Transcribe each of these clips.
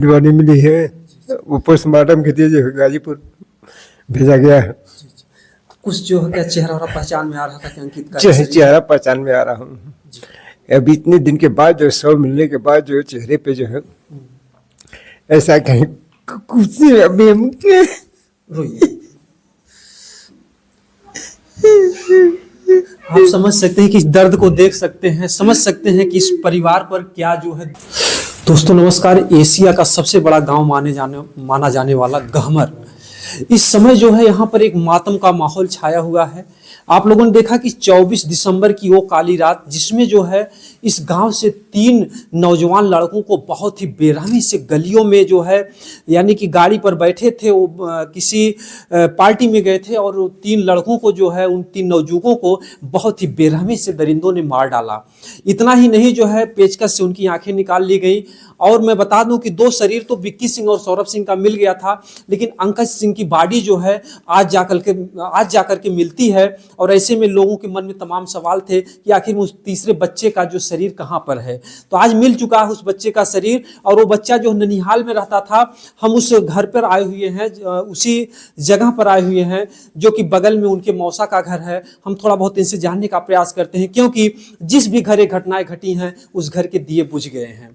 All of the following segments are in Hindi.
दीवानी मिली है वो पोस्टमार्टम के लिए गाजीपुर भेजा गया है। कुछ जो है क्या चेहरा वगैरह पहचान में आ रहा था कि अंकित का चेहरा पहचान में आ रहा हूँ। अब इतने दिन के बाद जो शव मिलने के बाद जो चेहरे पे जो है ऐसा कहीं कुछ नहीं। अभी हम रोइए। आप समझ सकते हैं कि इस दर्द को देख सकते हैं, समझ सकते हैं कि इस परिवार पर क्या जो है। दोस्तों नमस्कार। एशिया का सबसे बड़ा गांव माना जाने वाला गहमर, इस समय जो है यहाँ पर एक मातम का माहौल छाया हुआ है। आप लोगों ने देखा कि 24 दिसंबर की वो काली रात जिसमें जो है इस गांव से 3 नौजवान लड़कों को बहुत ही बेरहमी से गलियों में जो है, यानी कि गाड़ी पर बैठे थे, वो किसी पार्टी में गए थे और 3 लड़कों को जो है, उन 3 नवजुवकों को बहुत ही बेरहमी से दरिंदों ने मार डाला। इतना ही नहीं जो है पेचकस से उनकी आंखें निकाल ली गई। और मैं बता दूं कि 2 शरीर तो विक्की सिंह और सौरभ सिंह का मिल गया था, लेकिन अंकज सिंह की बॉडी जो है आज जाकर के मिलती है। और ऐसे में लोगों के मन में तमाम सवाल थे कि आखिर उस तीसरे बच्चे का जो शरीर कहां पर है। तो आज मिल चुका है उस बच्चे का शरीर। और वो बच्चा जो ननिहाल में रहता था, हम उस घर पर आए हुए हैं, उसी जगह पर आए हुए हैं जो कि बगल में उनके मौसा का घर है। हम थोड़ा बहुत इनसे जानने का प्रयास करते हैं, क्योंकि जिस भी घर घटनाएं घटी हैं उस घर के दिए बुझ गए हैं।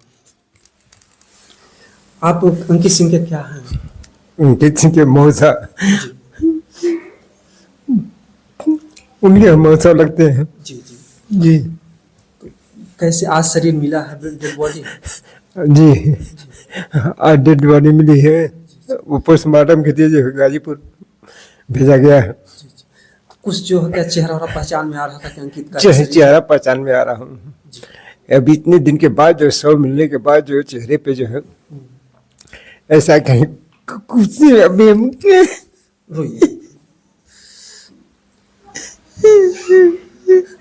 आप अंकित सिंह के क्या हैं? अंकित सिंह के मौसा, उनके मौसा लगते हैं। जी जी जी। तो कैसे आज शरीर मिला है, डेड बॉडी? जी, आज डेड बॉडी मिली है वो पोस्टमार्टम के लिए गाजीपुर भेजा गया है। कुछ जो है क्या चेहरा वगैरह पहचान में आ रहा था कि अंकित का चेहरा पहचान में आ रहा हूँ। अब इतने दिन के बाद जो शव मिलने के बाद जो चेहरे पे जो है ऐसा कहीं कुछ नहीं। अभी हम रोइए।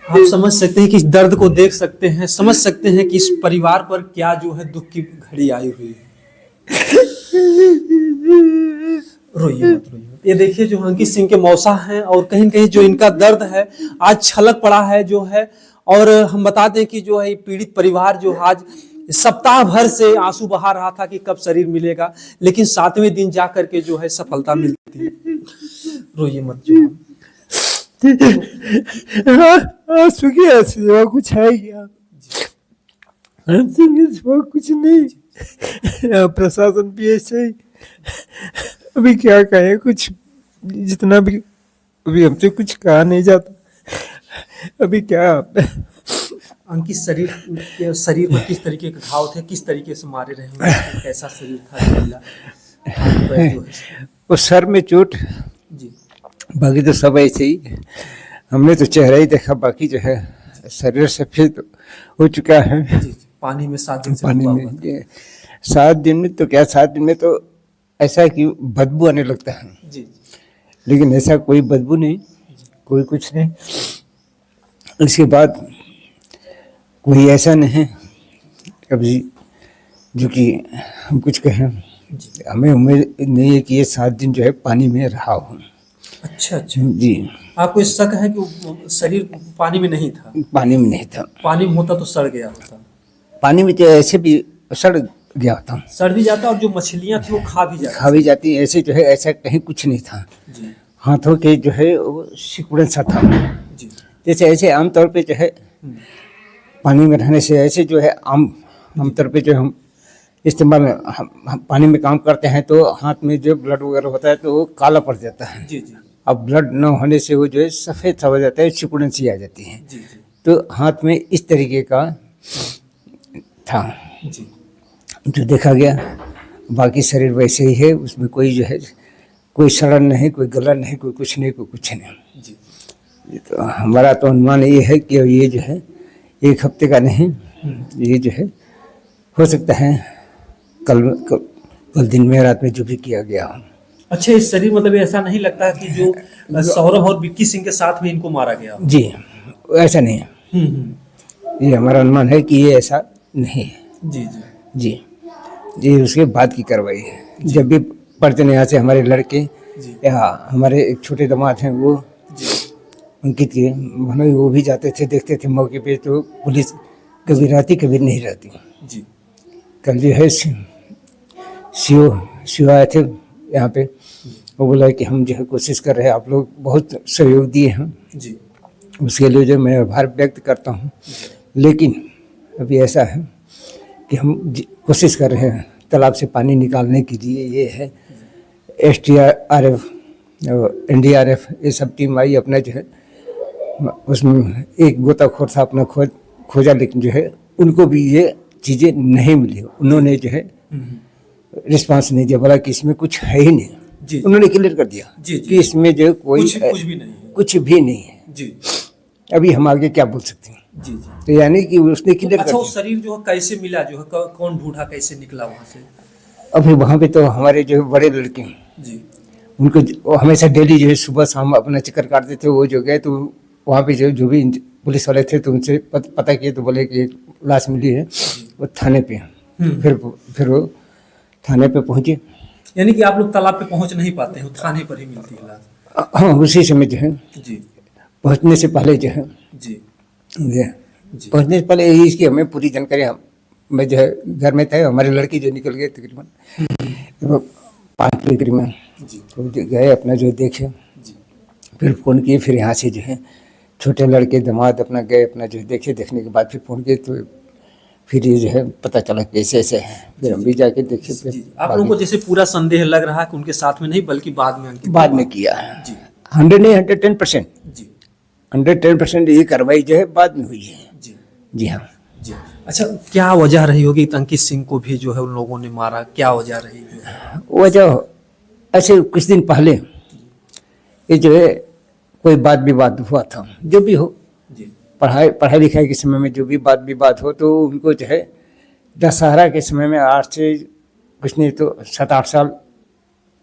आप समझ सकते हैं कि इस दर्द को देख सकते हैं, समझ सकते हैं कि इस परिवार पर क्या जो है दुख की घड़ी आई हुई है। रोइए मत, रोइए मत। ये देखिए जो अंकित सिंह के मौसा हैं, और कहीं कहीं जो इनका दर्द है आज छलक पड़ा है जो है। और हम बता दें कि जो है पीड़ित परिवार जो आज सप्ताह भर से आंसू बहा रहा था कि कब शरीर मिलेगा, लेकिन 7वें दिन जा करके जो है सफलता मिलती है। रोइए मत जो। आंसू की सिवा कुछ है क्या? आंसू के सिवा कुछ नहीं। प्रशासन भी ऐसे ही। अभी क्या कहें, कुछ जितना भी अभी हमसे कुछ कहा नहीं जाता। अभी क्या अंकित शरीर पर किस तरीके के घाव थे, किस तरीके से मारे रहे होंगे, कैसा शरीर था मिला? वो सर में चोट, जी। बाकी तो सब ऐसे ही। हमने तो चेहरा ही देखा, बाकी जो है शरीर सफेद हो चुका है। पानी में 7 दिन से पानी में 7 दिन में तो क्या, 7 दिन में तो ऐसा है कि बदबू आने लगता है। जी। लेकिन ऐसा कोई बदबू नहीं, कोई कुछ नहीं। इसके बाद कोई ऐसा नहीं है अभी जो कि हम कुछ कहें। हमें उम्मीद नहीं है कि ये 7 दिन जो है पानी में रहा हो। अच्छा अच्छा जी। आपको इस शक है कि वो शरीर पानी में नहीं था? पानी में नहीं था। पानी में होता तो सड़ गया होता। पानी में तो ऐसे भी सड़ गया होता, सड़ भी जाता, और जो मछलियां थी वो खा भी जाती। ऐसे जो है ऐसा कहीं कुछ नहीं था। जी। हाथों के जो है वो सिकुड़न सा था। जी। जैसे ऐसे आमतौर पे जो है पानी में रहने से ऐसे जो है आमतौर पे जो हम इस्तेमाल हम पानी में काम करते हैं तो हाथ में जो ब्लड वगैरह होता है तो वो काला पड़ जाता है। जी जी। अब ब्लड न होने से वो जो है सफ़ेद सा हो जाता है, सिकुड़न सी आ जाती है। जी जी। तो हाथ में इस तरीके का था जी। जो देखा गया। बाकी शरीर वैसे ही है, उसमें कोई जो है कोई सड़न नहीं, कोई गलन नहीं, कोई कुछ नहीं, कोई कुछ नहीं। जी। ये तो हमारा तो अनुमान ये है कि ये जो है 1 हफ्ते का नहीं, ये जो है हो सकता है कल दिन में रात में जो भी किया गया हो। अच्छा, इस शरीर मतलब ऐसा नहीं लगता कि जो सौरभ और विक्की सिंह के साथ में इनको मारा गया? जी, ऐसा नहीं है। ये हमारा अनुमान है कि ये ऐसा नहीं है। जी जी जी। ये उसके बाद की कार्रवाई है। जब भी पड़ते हैं यहाँ से हमारे लड़के या हमारे एक छोटे दामाद हैं वो अंकित के, वो भी जाते थे, देखते थे मौके पे। तो पुलिस कभी रहती कभी नहीं रहती। जी। कल जो है सीओ आए थे यहाँ पे। वो बोला कि हम जो है कोशिश कर रहे हैं, आप लोग बहुत सहयोग दिए हैं जी उसके लिए जो मैं आभार व्यक्त करता हूँ। लेकिन अभी ऐसा है कि हम कोशिश कर रहे हैं तालाब से पानी निकालने के लिए। ये है SDRF NDRF ये सब टीम आई, अपना जो है उसमें एक गोताखोर था अपना खोजा, लेकिन जो है उनको भी ये चीज़ें नहीं मिली। उन्होंने जो है रिस्पांस नहीं दिया, बोला कि इसमें कुछ है ही नहीं। जी उन्होंने क्लियर कर दिया जी कि इसमें जो कोई कुछ भी नहीं है। कुछ भी नहीं है। जी अभी हम आगे क्या बोल सकते हैं। जी जी। तो यानी कि उसने क्लियर कर अच्छा, वो दिया। शरीर जो है कैसे मिला, जो है कौन ढूंढा, कैसे निकला वहां से? अभी वहाँ पे तो हमारे जो बड़े लड़के हैं, जी उनको वो हमेशा डेली जो है सुबह शाम अपना चक्कर काटते थे। वो जो गए तो वहाँ पे जो भी पुलिस वाले थे तो उनसे पता किए तो बोले कि एक लाश मिली है, वो थाने पे है। फिर वो थाने पे पहुँचे। यानी कि आप लोग तालाब पे पहुंच नहीं पाते हैं, थाने पर ही मिलती है लाश? हाँ, उसी समय जो है जी पहुँचने से पहले जो है जी ये जी पहुँचने से पहले इसकी हमें पूरी जानकारी मैं जो है घर में था। हमारे लड़के जो निकल गए तकरीबन 5 बजे करीबन, जी तो गए अपना जो देखे, जी फिर फ़ोन किए। फिर यहाँ से जो है छोटे लड़के दामाद अपना गए, अपना जो देखे, देखने के बाद फिर फ़ोन किए तो फिर ये जो है पता चला कि ऐसे ऐसे है। फिर हम भी जाके देखे। जी। फिर आप लोगों को जैसे पूरा संदेह लग रहा है कि उनके साथ में नहीं, बल्कि बाद में अंकित बाद में किया जी 100 नहीं 110%, जी 110% ये कार्रवाई जो है बाद में हुई है। जी जी हाँ। जी। अच्छा, क्या वजह रही होगी अंकित सिंह को भी जो है उन लोगों ने मारा? क्या वजह रही होगी? वजह ऐसे कुछ दिन पहले ये जो है कोई वाद विवाद हुआ था, जो भी हो, जी पढ़ाई लिखाई के समय में जो भी वाद विवाद हो, तो उनको जो है दशहरा के समय में 8 से कुछ नहीं तो 7-8 साल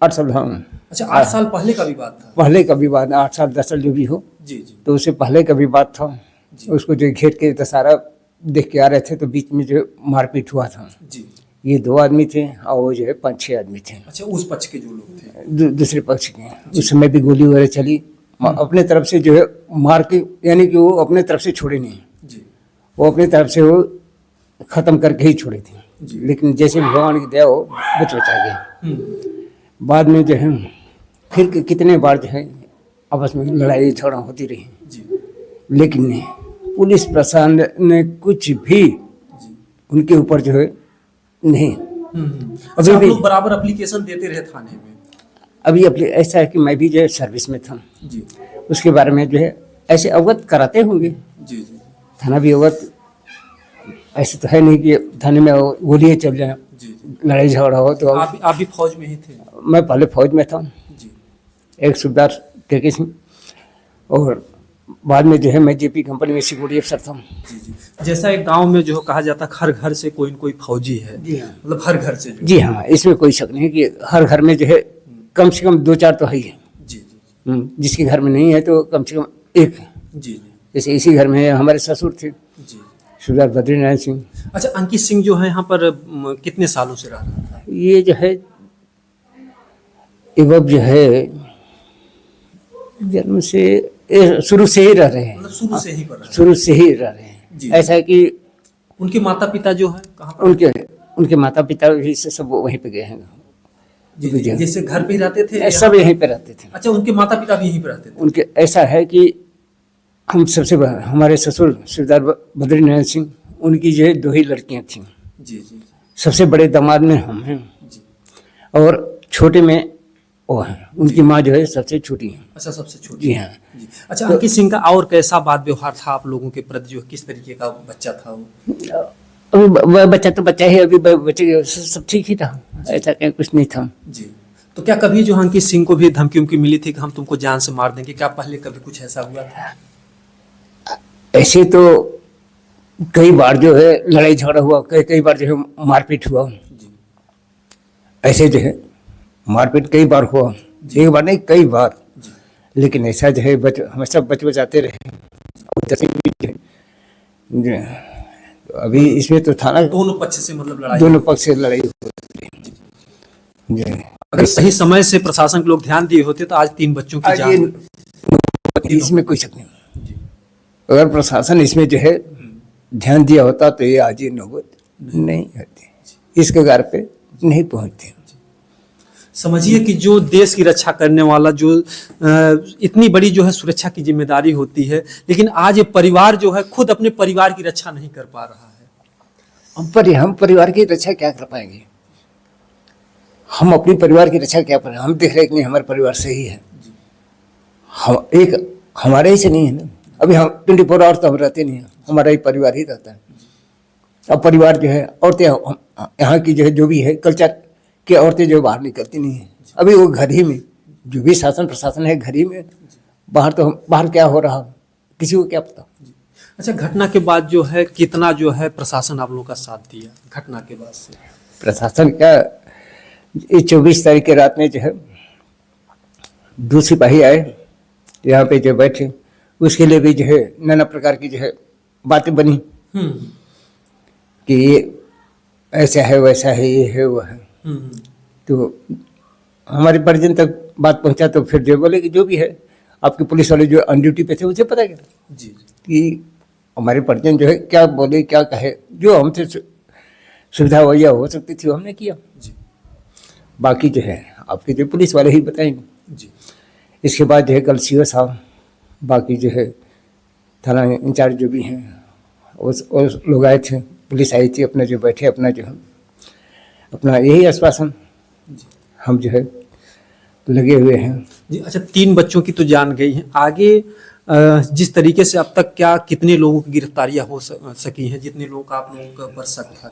8 साल हाँ अच्छा, 8 साल पहले का विवाद था? पहले का विवाद, 8 साल 10 साल जो भी हो, जी जी तो उससे पहले का विवाद था। जी। उसको जो घेर के दशहरा देख के आ रहे थे तो बीच में जो मारपीट हुआ था। जी। ये 2 आदमी थे और वो जो है 5-6 आदमी थे अच्छा, उस पक्ष के जो लोग थे? दूसरे पक्ष के। उस समय भी गोली वगैरह चली। अपने तरफ से जो है मार के, यानी कि वो अपने तरफ से छोड़े नहीं, जी वो अपनी तरफ से वो ख़त्म करके ही छोड़े थे। जी। लेकिन जैसे भगवान की दया हो बचा गया। बाद में जो है फिर कितने बार जो है आपस में लड़ाई झगड़ा होती रही, जी लेकिन नहीं, पुलिस प्रशासन ने कुछ भी जी। उनके ऊपर जो है नहीं। अच्छा, आप लोग बराबर एप्लीकेशन देते रहे थाने में? अभी ऐसा है कि मैं भी जो है सर्विस में था, जी उसके बारे में जो है ऐसे अवगत कराते होंगे। जी जी थाना भी अवगत, ऐसे तो है नहीं कि थाने में गोलियाँ चल जाए, जी जी। लड़ाई झगड़ा हो। तो आप भी फौज में ही थे? मैं पहले फौज में था, जी एक सूबेदार के सिंह, और बाद में जो है मैं जेपी कंपनी में सिक्योरिटी अफसर था। जी जी। जैसा एक गांव में जो कहा जाता है हर घर से कोई न कोई फौजी है, जी हाँ। मतलब हर घर से जो। जी हाँ, इसमें कोई शक नहीं कि हर घर में जो है कम से कम 2-4 तो है ही है। जी जी जिसके घर में नहीं है तो कम से कम एक है। जी जी जैसे इसी घर में हमारे ससुर थे जी। सरदार बद्रीनारायण सिंह। अच्छा, अंकित सिंह जो है यहाँ पर कितने सालों से रह रहा था? ये जो है एवब जो है जन्म से शुरू से ही रह रहे हैं, मतलब शुरू से ही पर रहा? शुरू से ही रह रहे जी। हैं। ऐसा है कि उनके माता पिता जो है कहाँ पर? उनके माता पिता भी से सब वहीं पे गए हैं। जी जी। जैसे घर पे ही रहते थे? सब यहीं पे रहते थे। अच्छा, उनके माता पिता भी यहीं पे रहते थे? उनके ऐसा है कि हम हमारे ससुर सरदार बद्रीनारायण सिंह, उनकी जो है 2 ही लड़कियां थीं। जी जी सबसे बड़े दामाद में हम हैं जी। और छोटे में वो हैं। उनकी माँ जो है सबसे छोटी है। अच्छा, सबसे छोटी? जी हाँ। जी। अच्छा, अंकित सिंह का और कैसा बात व्यवहार था आप लोगों के प्रति, जो किस तरीके का बच्चा था वो? अभी बच्चा तो बच्चा ही, अभी बच्चे सब ठीक ही था, ऐसा कहीं कुछ नहीं था। जी। तो क्या कभी जो अंकित सिंह को भी धमकी उमकी मिली थी कि हम तुमको जान से मार देंगे? क्या पहले कभी कुछ ऐसा हुआ था? ऐसे तो कई बार जो है लड़ाई झगड़ा हुआ, कई बार जो है मारपीट हुआ। जी ऐसे जो है मारपीट कई बार हुआ, एक बार नहीं कई बार। जी। लेकिन ऐसा जो है हमेशा बचाते रहे। तो अभी इसमें तो थाना दोनों पक्ष से मतलब लड़ाई? दोनों पक्ष से लड़ाई होती है। अगर सही समय से प्रशासन के लोग ध्यान दिए होते तो आज 3 बच्चों की जान। इसमें कोई शक नहीं। अगर प्रशासन इसमें जो है ध्यान दिया होता तो ये आज ये नौबत नहीं होती, इस कगार पे नहीं पहुंचते। समझिए कि जो देश की रक्षा करने वाला जो इतनी बड़ी जो है सुरक्षा की जिम्मेदारी होती है, लेकिन आज ये परिवार जो है खुद अपने परिवार की रक्षा नहीं कर पा रहा है। हम परिवार की रक्षा क्या कर पाएंगे? हम अपनी परिवार की रक्षा क्या करें? हम देख रहे हैं कि नहीं, हमारा परिवार सही है। हम एक हमारे ही से नहीं है ना, अभी हम 24 आवर तो हम रहते नहीं हैं, हमारा ही परिवार ही रहता है। अब परिवार जो है, औरतें यहाँ की जो है जो भी है कल्चर की औरतें जो बाहर निकलती नहीं है, अभी वो घर ही में जो भी शासन प्रशासन है घर ही में, बाहर तो बाहर क्या हो रहा किसी को क्या पता। अच्छा, घटना के बाद जो है कितना जो है प्रशासन आप लोगों का साथ दिया घटना के बाद से? प्रशासन क्या, इस 24 तारीख के रात में जो है 2 सिपाही आए यहाँ पे जो बैठे, उसके लिए भी जो है नाना प्रकार की जो है बातें बनी कि ये ऐसा है वैसा है, ये है वो है। तो हमारे परिजन तक बात पहुंचा, तो फिर जो बोले कि जो भी है, आपके पुलिस वाले जो ऑन ड्यूटी पे थे उसे पता क्या जी कि हमारे परिजन जो है क्या बोले क्या कहे, जो हमसे सुविधा वही हो सकती थी हमने किया जी। बाकी जो है आपके जो पुलिस वाले ही बताएंगे जी। इसके बाद जो है कल सीओ साहब, बाकी जो है थाना इंचार्ज जो भी हैं उस लोग आए थे, पुलिस आई थी, अपना जो बैठे अपना जो है अपना यही आश्वासन हम जो है लगे हुए हैं जी। अच्छा, 3 बच्चों की तो जान गई है, आगे जिस तरीके से अब तक क्या कितने लोगों की गिरफ्तारियां हो सकी हैं, जितने लोगों का आप लोगों का पर शक था?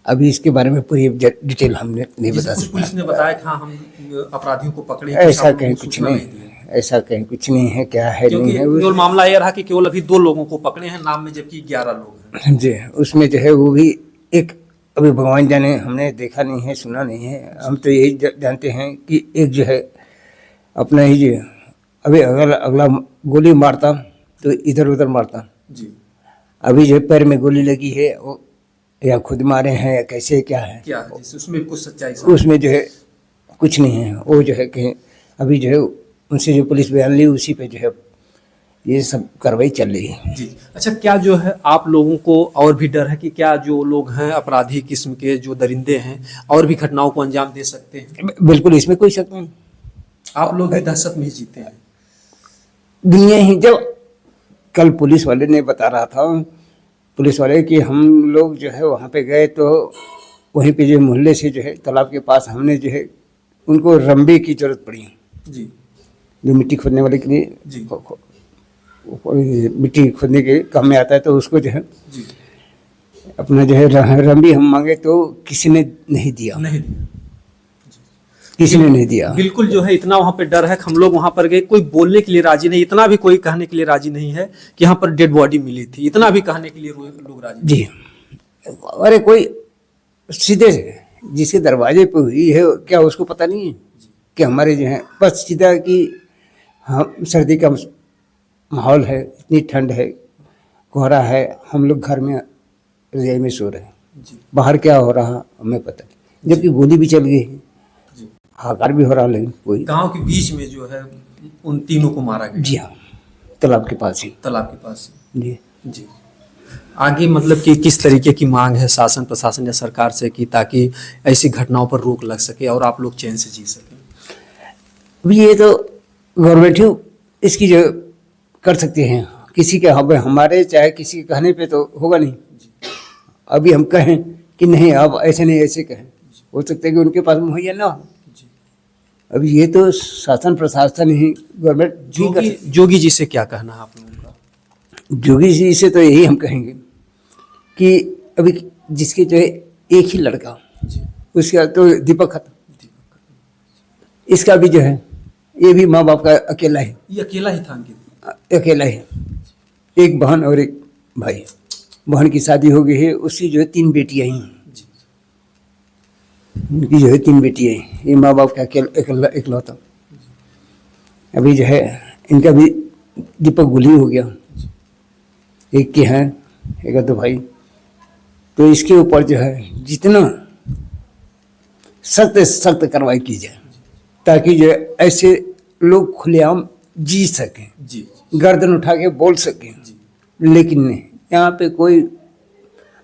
अभी इसके बारे में पूरी डिटेल हमने नहीं बता सकते। पुलिस ने बताया कि हाँ हम अपराधियों को पकड़े, ऐसा कहीं कुछ नहीं, ऐसा कहीं कुछ नहीं है, क्या है नहीं है। केवल मामला यह रहा कि केवल अभी 2 लोगों को पकड़े हैं नाम में, जबकि 11 लोग हैं जी। उसमें जो है वो भी एक अभी भगवान जाने, हमने देखा नहीं है सुना नहीं है, हम तो यही जानते हैं कि एक जो है अपना ही जो अभी अगर अगला गोली मारता तो इधर उधर मारता जी। अभी जो पैर में गोली लगी है वो या खुद मारे हैं या कैसे क्या है, क्या है उसमें कुछ सच्चाई? उसमें जो है कुछ नहीं है। वो जो है कि अभी जो है उनसे जो पुलिस बयान ली उसी पे जो है ये सब कार्रवाई चल रही है जी। अच्छा, क्या जो है आप लोगों को और भी डर है कि क्या जो लोग हैं अपराधी किस्म के जो दरिंदे हैं और भी घटनाओं को अंजाम दे सकते हैं? बिल्कुल, इसमें कोई शक नहीं। आप लोग भी दहशत में ही जीते हैं। दुनिया ही, जब कल पुलिस वाले ने बता रहा था, पुलिस वाले कि हम लोग जो है वहाँ पे गए तो वहीं पे जो मोहल्ले से जो है तालाब के पास हमने जो है उनको रंबे की जरूरत पड़ी जी। जो मिट्टी खोदने वाले के लिए जी। मिट्टी खोदने के काम में आता है, तो उसको जो है जी। अपना जो है रंबी हम मांगे तो किसी ने नहीं दिया, नहीं, किसी ने नहीं दिया। बिल्कुल जो है इतना वहाँ पे डर है कि हम लोग वहाँ पर गए, कोई बोलने के लिए राजी नहीं, इतना भी कोई कहने के लिए राजी नहीं है कि यहाँ पर डेड बॉडी मिली थी, इतना भी कहने के लिए लोग राजी जी। अरे कोई सीधे से जिसके दरवाजे पे हुई है क्या उसको पता नहीं है कि हमारे जो है बस सीधा कि हम सर्दी का माहौल है, इतनी ठंड है, कोहरा है, हम लोग घर में रजाई में सो रहे हैं, बाहर क्या हो रहा हमें पता नहीं, जबकि गोली भी चल गई है, हाकार भी हो रहा, लेकिन कोई गांव के बीच में जो है उन तीनों को मारा गया। जी हाँ, तालाब के पास ही। तालाब के पास ही। जी जी। आगे मतलब कि किस तरीके की मांग है शासन प्रशासन या सरकार से कि ताकि ऐसी घटनाओं पर रोक लग सके और आप लोग चैन से जी सकें? अभी ये तो गवर्नमेंट ही इसकी जो कर सकते हैं, किसी के हमारे चाहे किसी के कहने पे तो होगा नहीं। अभी हम कहें कि नहीं आप ऐसे नहीं ऐसे कहें, हो सकता है कि उनके पास मुहैया ना हो। अभी ये तो शासन प्रशासन ही गवर्नमेंट। जोगी जी से क्या कहना है आप लोगों का? जोगी जी से तो यही हम कहेंगे कि अभी जिसके जो है एक ही लड़का, उसका तो दीपक खत्म, इसका भी जो है ये भी माँ बाप का अकेला है, ये अकेला ही था अंकित? अकेला है, एक बहन और एक भाई। बहन की शादी हो गई है, उसकी जो है 3 बेटियां हैं, उनकी जो है 3 बेटियां हैं, ये माँ बाप का इकलौता। अभी जो है इनका भी दीपक गुली हो गया, एक के हैं, एक दो भाई। तो इसके ऊपर जो है जितना सख्त सख्त कार्रवाई की जाए ताकि जो ऐसे लोग खुलेआम जी सकें, गर्दन उठा के बोल सकें। लेकिन नहीं, यहाँ पे कोई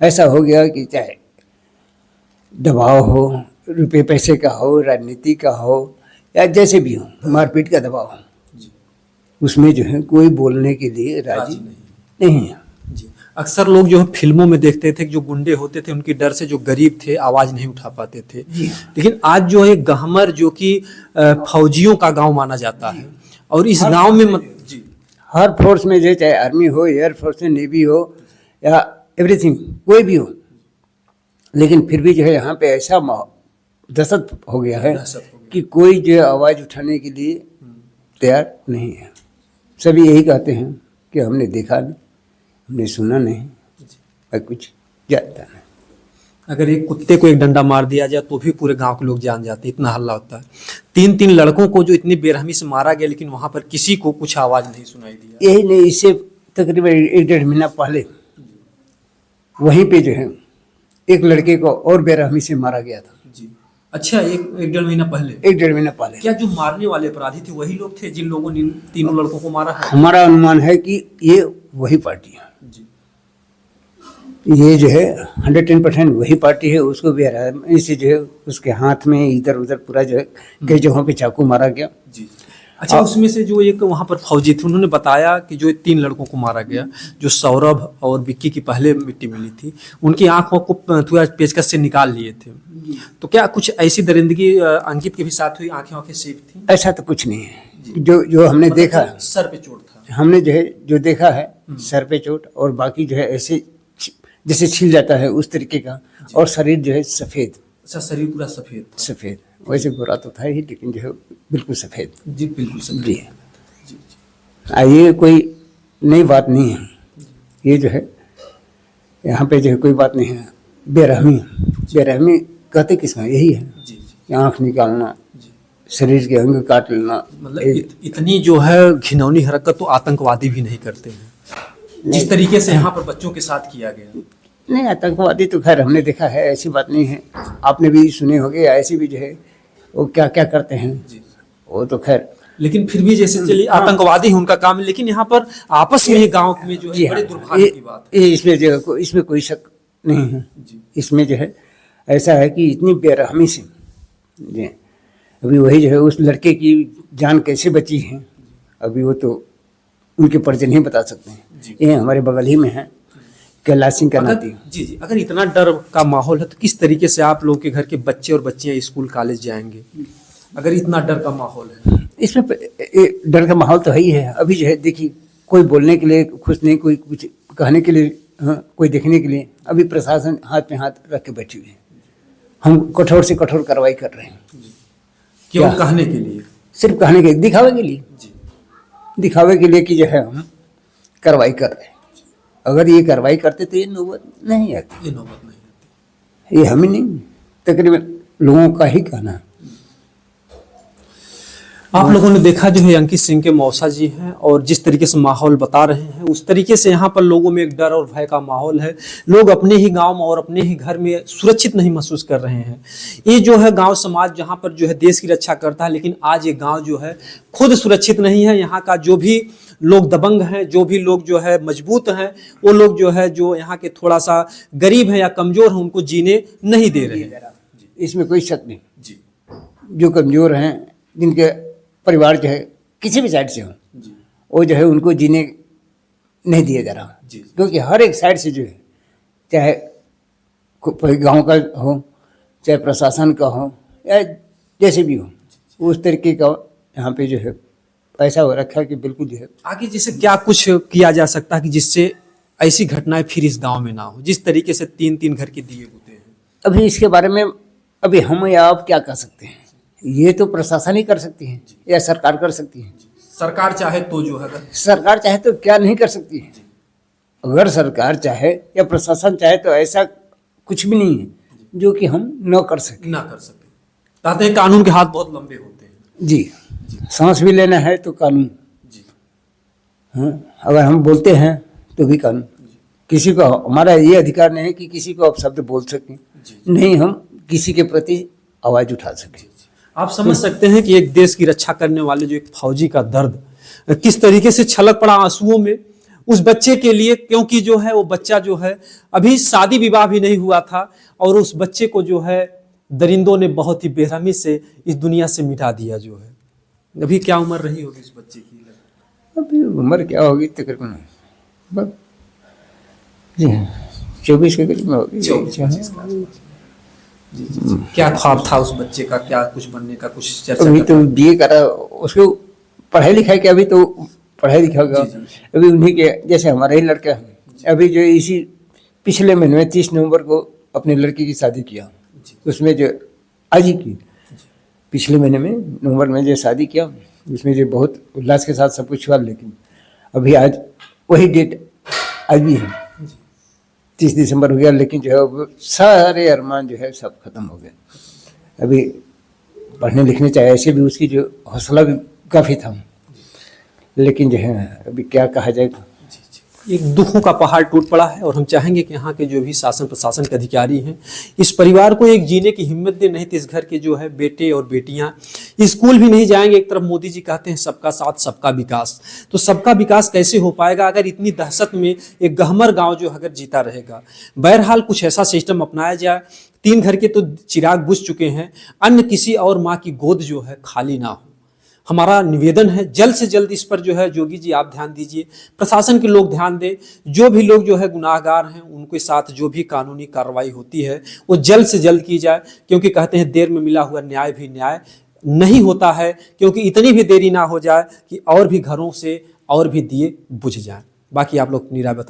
ऐसा हो गया कि चाहे दबाव हो रुपए पैसे का हो, राजनीति का हो, या जैसे भी हो, मारपीट का दबाव हो, जी उसमें जो है कोई बोलने के लिए राजी नहीं है। जी। अक्सर लोग जो है फिल्मों में देखते थे कि जो गुंडे होते थे उनके डर से जो गरीब थे आवाज नहीं उठा पाते थे, लेकिन आज जो है गहमर जो कि फौजियों का गांव माना जाता है, और इस गांव में जी हर फोर्स में जो, चाहे आर्मी हो, एयर फोर्स हो, नेवी हो, या एवरीथिंग कोई भी हो, लेकिन फिर भी जो है यहाँ पे ऐसा दहशत हो गया है कि कोई जो आवाज़ उठाने के लिए तैयार नहीं है। सभी यही कहते हैं कि हमने देखा नहीं, हमने सुना नहीं, और कुछ जानता नहीं। अगर एक कुत्ते को एक डंडा मार दिया जाए तो भी पूरे गांव के लोग जान जाते, इतना हल्ला होता है। 3-3 लड़कों को जो इतनी बेरहमी से मारा गया, लेकिन वहां पर किसी को कुछ आवाज नहीं सुनाई दिया। यही नहीं, इससे तकरीबन 1-1.5 महीना पहले वहीं पे जो है एक लड़के को और बेरहमी से मारा गया था। जी अच्छा, 1-1.5 महीना पहले? 1-1.5 महीना पहले। क्या जो मारने वाले अपराधी थे वही लोग थे जिन लोगों ने 3 लड़कों को मारा है? हमारा अनुमान है कि ये वही पार्टी है। जी ये जो है 110% वही पार्टी है। उसको भी इसे जो है उसके हाथ में इधर उधर पूरा जो है कई जगहों पे चाकू मारा गया। जी अच्छा, उसमें से जो एक वहाँ पर फौजी थे उन्होंने बताया कि जो 3 लड़कों को मारा गया, जो सौरभ और विक्की की पहले मिट्टी मिली थी, उनकी आंखों को थोड़ा पेचकस से निकाल लिए थे। तो क्या कुछ ऐसी दरिंदगी अंकित के भी साथ हुई? आंखें सेफ थी? ऐसा तो कुछ नहीं है। जो हमने देखा, सर पे चोट था, हमने जो है जो देखा है सर पे चोट, और बाकी जो है ऐसे जैसे छिल जाता है उस तरीके का, और शरीर जो है सफेद। अच्छा, शरीर पूरा सफेद था? सफेद, वैसे गोरा तो था ही, लेकिन जो है बिल्कुल सफेद। जी बिल्कुल सफेद। जी ये कोई नई बात नहीं है। ये जो है यहाँ पे जो है कोई बात नहीं है। बेरहमी कहते किसका, यही है। जी आँख निकालना, शरीर के अंग काट लेना, मतलब इतनी जो है घिनौनी हरकत तो आतंकवादी भी नहीं करते हैं जिस तरीके से यहाँ पर बच्चों के साथ किया गया। नहीं, आतंकवादी तो खैर हमने देखा है, ऐसी बात नहीं है। आपने भी सुने होंगे, ऐसे भी जो है वो क्या क्या करते हैं, वो तो खैर, लेकिन फिर भी जैसे चलिए आतंकवादी है उनका काम है, लेकिन यहाँ पर आपस में ही गांव में जो है बड़े दुर्भाग्य की बात है। इसमें कोई शक नहीं है। इसमें जो है ऐसा है कि इतनी बेरहमी से जी, अभी वही जो है उस लड़के की जान कैसे बची है, अभी वो तो उनके परिजन ही बता सकते हैं। ये हमारे बगल ही में है, कैलाश सिंह का नाती। जी अगर इतना डर का माहौल है तो किस तरीके से आप लोग के घर के बच्चे और बच्चियां स्कूल कॉलेज जाएंगे, अगर इतना डर का माहौल है? इसमें डर का माहौल तो है ही है। अभी जो है देखिए, कोई बोलने के लिए खुश नहीं, कोई कुछ कहने के लिए, कोई देखने के लिए। अभी प्रशासन हाथ में हाथ रख के बैठी हुई है। हम कठोर से कठोर कार्रवाई कर रहे हैं। क्यों? कहने के लिए? सिर्फ कहने के, दिखावे के लिए। दिखावे के लिए कि जो है हम कार्रवाई कर रहे हैं। अगर ये कार्रवाई करते तो ये नौबत नहीं आती। ये हम ही नहीं, तकरीबन लोगों का ही कहना है। आप लोगों ने देखा जो है अंकित सिंह के मौसा जी हैं, और जिस तरीके से माहौल बता रहे हैं उस तरीके से यहाँ पर लोगों में एक डर और भय का माहौल है। लोग अपने ही गांव में और अपने ही घर में सुरक्षित नहीं महसूस कर रहे हैं। ये जो है गांव समाज जहाँ पर जो है देश की रक्षा करता है, लेकिन आज ये गांव जो है खुद सुरक्षित नहीं है। यहाँ का जो भी लोग दबंग हैं, जो भी लोग जो है मजबूत हैं, वो लोग जो है जो यहाँ के थोड़ा सा गरीब हैं या कमजोर हैं, उनको जीने नहीं दे रहे हैं। इसमें कोई शक नहीं। जो कमजोर हैं, जिनके परिवार जो है किसी भी साइड से हो, वो जो है उनको जीने नहीं दिया जा रहा। क्योंकि हर एक साइड से जो है, चाहे गांव का हो, चाहे प्रशासन का हो, या जैसे भी हो, उस तरीके का यहाँ पे जो है ऐसा हो रखा है कि बिल्कुल जो है। आगे जैसे क्या कुछ किया जा सकता है कि जिससे ऐसी घटनाएं फिर इस गांव में ना हो, जिस तरीके से 3-3 घर के दिए होते हैं? अभी इसके बारे में अभी हम या आप क्या कर सकते हैं? ये तो प्रशासन ही कर सकती है या सरकार कर सकती है। सरकार चाहे तो जो है, सरकार चाहे तो क्या नहीं कर सकती है। अगर सरकार चाहे या प्रशासन चाहे तो ऐसा कुछ भी नहीं है जो कि हम न कर सके। कहते हैं कानून के हाथ बहुत लंबे होते हैं। जी, सांस भी लेना है तो कानून। हाँ, अगर हम बोलते हैं तो भी कानून। किसी को, हमारा ये अधिकार नहीं है कि किसी को आप शब्द बोल सकें, नहीं हम किसी के प्रति आवाज उठा सकें। आप समझ सकते हैं कि एक देश की रक्षा करने वाले जो एक फौजी का दर्द किस तरीके से छलक पड़ा आंसुओं में उस बच्चे के लिए, क्योंकि जो है वो बच्चा जो है अभी शादी विवाह भी नहीं हुआ था, और उस बच्चे को जो है दरिंदों ने बहुत ही बेरहमी से इस दुनिया से मिटा दिया जो है। अभी क्या उम्र रही होगी इस बच्चे की? अभी उम्र क्या होगी तकरीबन बस जी 24 के करीब में होगी। 24-25 का आसपास। जी जी जी। क्या ख्वाब था उस बच्चे का, क्या कुछ बनने का कुछ चर्चा अभी करता? तो बीए करा, उसको पढ़ाई लिखाई के अभी तो पढ़ाई लिखा होगा। जी, जी। अभी उन्हीं के जैसे हमारा ही लड़का है, अभी जो इसी पिछले महीने में 30 नवंबर को अपनी लड़की की शादी किया, उसमें जो आज ही की पिछले महीने में नवंबर में जो शादी किया, उसमें जो बहुत उल्लास के साथ सब कुछ हुआ, लेकिन अभी आज वही डेट आज भी है, 30 दिसंबर हो गया, लेकिन जो है वो सारे अरमान जो है सब खत्म हो गए। अभी पढ़ने लिखने चाहे ऐसे भी उसकी जो हौसला भी काफ़ी था, लेकिन जो है अभी क्या कहा जाए। एक दुखों का पहाड़ टूट पड़ा है और हम चाहेंगे कि यहाँ के जो भी शासन प्रशासन के अधिकारी हैं इस परिवार को एक जीने की हिम्मत दें, नहीं तो इस घर के जो है बेटे और बेटियां स्कूल भी नहीं जाएंगे। एक तरफ मोदी जी कहते हैं सबका साथ सबका विकास, तो सबका विकास कैसे हो पाएगा अगर इतनी दहशत में एक गहमर गांव जो अगर जीता रहेगा। बहरहाल कुछ ऐसा सिस्टम अपनाया जाए, 3 घर के तो चिराग बुझ चुके हैं, अन्य किसी और माँ की गोद जो है खाली ना हो। हमारा निवेदन है जल्द से जल्द इस पर जो है योगी जी आप ध्यान दीजिए, प्रशासन के लोग ध्यान दें, जो भी लोग जो है गुनाहगार हैं उनके साथ जो भी कानूनी कार्रवाई होती है वो जल्द से जल्द की जाए, क्योंकि कहते हैं देर में मिला हुआ न्याय भी न्याय नहीं होता है, क्योंकि इतनी भी देरी ना हो जाए कि और भी घरों से और भी दिए बुझ जाएं। बाकी आप लोग निराय बताइए।